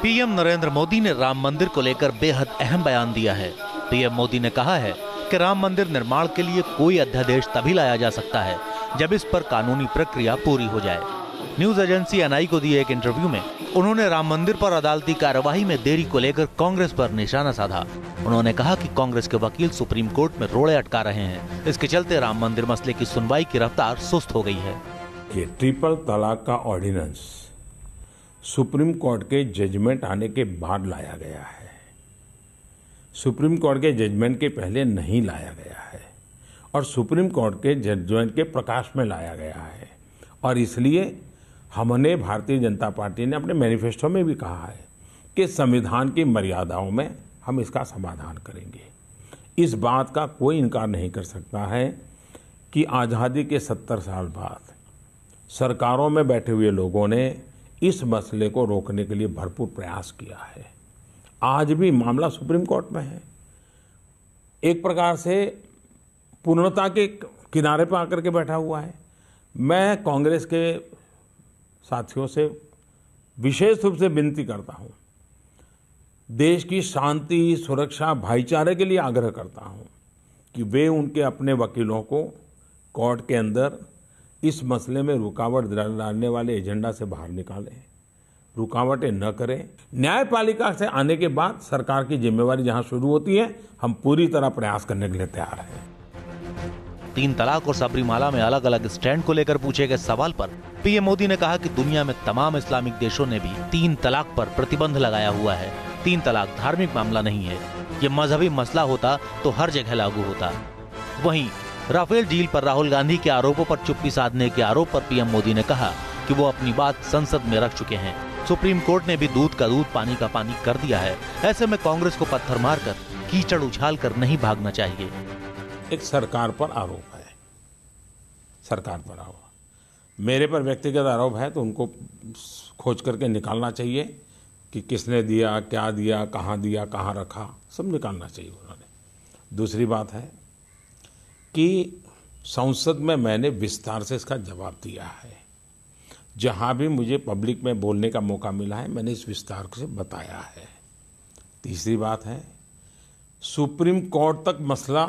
PM Narendra Modi ने राम मंदिर को लेकर बेहद अहम बयान दिया है। पीएम मोदी ने कहा है कि राम मंदिर निर्माण के लिए कोई अध्यादेश तभी लाया जा सकता है जब इस पर कानूनी प्रक्रिया पूरी हो जाए। न्यूज एजेंसी एनआई को दिए एक इंटरव्यू में उन्होंने राम मंदिर पर अदालती कार्यवाही में देरी को लेकर कांग्रेस पर निशाना साधा। उन्होंने कहा कि कांग्रेस के वकील सुप्रीम कोर्ट में रोड़े अटका रहे हैं। इसके चलते राम मंदिर मसले की सुनवाई की रफ्तार सुस्त हो गई है। ये ट्रिपल तलाक का ऑर्डिनेंस सुप्रीम कोर्ट के जजमेंट आने के बाद लाया गया है। सुप्रीम कोर्ट के जजमेंट के पहले नहीं लाया गया है और सुप्रीम कोर्ट के जजमेंट के प्रकाश में लाया गया है। और इसलिए हमने भारतीय जनता पार्टी ने अपने मैनिफेस्टो में भी कहा है कि संविधान की मर्यादाओं में हम इसका समाधान करेंगे। इस बात का कोई इनकार नहीं कर सकता है कि आज़ादी के 70 साल बाद सरकारों में बैठे हुए लोगों ने इस मसले को रोकने के लिए भरपूर प्रयास किया है। आज भी मामला सुप्रीम कोर्ट में है। एक प्रकार से पूर्णता के किनारे पर आकर के बैठा हुआ है। मैं कांग्रेस के साथियों से विशेष रूप से विनती करता हूं, देश की शांति, सुरक्षा, भाईचारे के लिए आग्रह करता हूं कि वे उनके अपने वकीलों को कोर्ट के अंदर इस मसले में रुकावट डालने वाले एजेंडा से बाहर निकालें, रुकावटें न करें। न्यायपालिका से आने के बाद सरकार की जिम्मेवारी जहां शुरू होती है, हम पूरी तरह प्रयास करने के लिए तैयार हैं। 3 तलाक और सबरीमाला में अलग अलग स्टैंड को लेकर पूछे गए सवाल पर पीएम मोदी ने कहा कि दुनिया में तमाम इस्लामिक देशों ने भी 3 तलाक पर प्रतिबंध लगाया हुआ है। 3 तलाक धार्मिक मामला नहीं है। ये मजहबी मसला होता तो हर जगह लागू होता। वहीं राफेल डील पर राहुल गांधी के आरोपों पर चुप्पी साधने के आरोप पर पीएम मोदी ने कहा कि वो अपनी बात संसद में रख चुके हैं। सुप्रीम कोर्ट ने भी दूध का दूध, पानी का पानी कर दिया है। ऐसे में कांग्रेस को पत्थर मारकर, कीचड़ उछाल कर नहीं भागना चाहिए। एक सरकार पर आरोप है, सरकार पर आरोप, मेरे पर व्यक्तिगत आरोप है तो उनको खोज करके निकालना चाहिए कि किसने दिया, क्या दिया, कहाँ रखा, सब निकालना चाहिए उन्होंने। दूसरी बात है कि संसद में मैंने विस्तार से इसका जवाब दिया है। जहां भी मुझे पब्लिक में बोलने का मौका मिला है, मैंने इस विस्तार से बताया है। तीसरी बात है, सुप्रीम कोर्ट तक मसला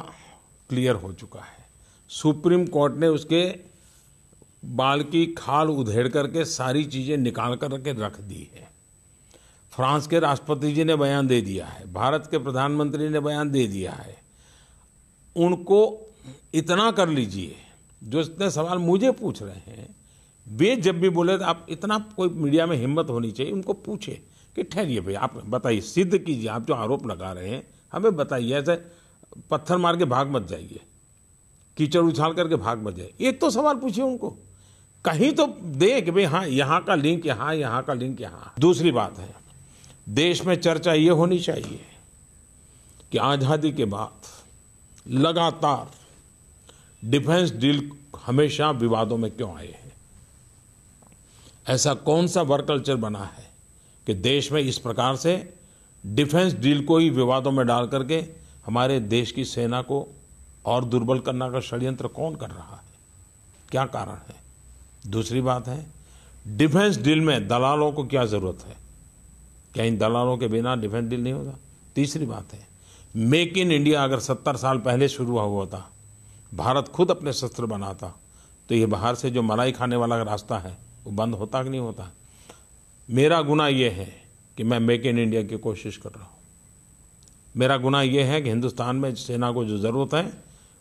क्लियर हो चुका है। सुप्रीम कोर्ट ने उसके बाल की खाल उधेड़ करके सारी चीजें निकाल कर रख दी है। फ्रांस के राष्ट्रपति जी ने बयान दे दिया है, भारत के प्रधानमंत्री ने बयान दे दिया है। उनको इतना कर लीजिए, जो इतने सवाल मुझे पूछ रहे हैं, वे जब भी बोले तो आप इतना, कोई मीडिया में हिम्मत होनी चाहिए, उनको पूछे कि ठहरिए भाई, आप बताइए, सिद्ध कीजिए, आप जो आरोप लगा रहे हैं हमें बताइए। ऐसे पत्थर मार के भाग मत जाइए, कीचड़ उछाल करके भाग मत जाइए। एक तो सवाल पूछिए उनको, कहीं तो दे कि भाई हाँ, यहाँ का लिंक यहाँ, यहाँ का लिंक यहाँ। दूसरी बात है, देश में चर्चा ये होनी चाहिए कि आजादी के बाद लगातार डिफेंस डील हमेशा विवादों में क्यों आए हैं। ऐसा कौन सा वर्क कल्चर बना है कि देश में इस प्रकार से डिफेंस डील को ही विवादों में डाल करके हमारे देश की सेना को और दुर्बल करने का षड्यंत्र कौन कर रहा है, क्या कारण है। दूसरी बात है, डिफेंस डील में दलालों को क्या जरूरत है, क्या इन दलालों के बिना डिफेंस डील नहीं होता। तीसरी बात है, मेक इन इंडिया अगर 70 साल पहले शुरू हुआ होता, भारत खुद अपने शस्त्र बनाता, तो ये बाहर से जो मलाई खाने वाला रास्ता है वो बंद होता कि नहीं होता। मेरा गुनाह ये है कि मैं मेक इन इंडिया की कोशिश कर रहा हूँ। मेरा गुनाह ये है कि हिंदुस्तान में सेना को जो ज़रूरत है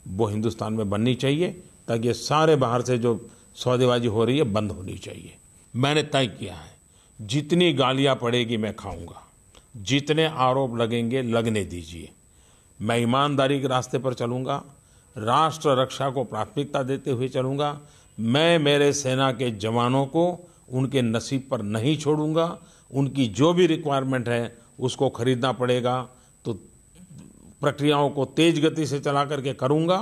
वो हिंदुस्तान में बननी चाहिए, ताकि ये सारे बाहर से जो सौदेबाजी हो रही है बंद होनी चाहिए। मैंने तय किया है, जितनी गालियाँ पड़ेगी मैं खाऊंगा, जितने आरोप लगेंगे लगने दीजिए। मैं ईमानदारी के रास्ते पर चलूँगा, राष्ट्र रक्षा को प्राथमिकता देते हुए चलूँगा। मैं मेरे सेना के जवानों को उनके नसीब पर नहीं छोड़ूंगा। उनकी जो भी रिक्वायरमेंट है उसको खरीदना पड़ेगा तो प्रक्रियाओं को तेज गति से चला करके करूंगा।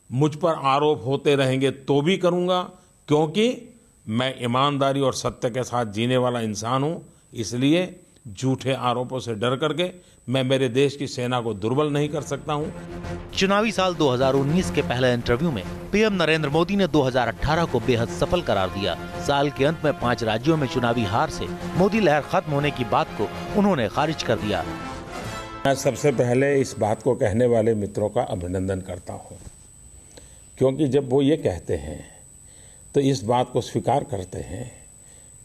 मुझ पर आरोप होते रहेंगे तो भी करूंगा, क्योंकि मैं ईमानदारी और सत्य के साथ जीने वाला इंसान हूं। इसलिए झूठे आरोपों से डर करके मैं मेरे देश की सेना को दुर्बल नहीं कर सकता हूं। चुनावी साल 2019 के पहले इंटरव्यू में पीएम नरेंद्र मोदी ने 2018 को बेहद सफल करार दिया। साल के अंत में 5 राज्यों में चुनावी हार से मोदी लहर खत्म होने की बात को उन्होंने खारिज कर दिया। मैं सबसे पहले इस बात को कहने वाले मित्रों का अभिनंदन करता हूं, क्योंकि जब वो ये कहते हैं तो इस बात को स्वीकार करते हैं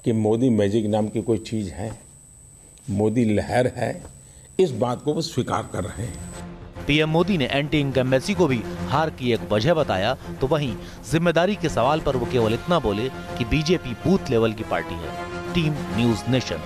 कि मोदी मैजिक नाम की कोई चीज है, मोदी लहर है, इस बात को वो स्वीकार कर रहे हैं। पीएम मोदी ने एंटी इनकम्बेंसी को भी हार की एक वजह बताया, तो वहीं जिम्मेदारी के सवाल पर वो केवल इतना बोले कि बीजेपी बूथ लेवल की पार्टी है। Team news nation.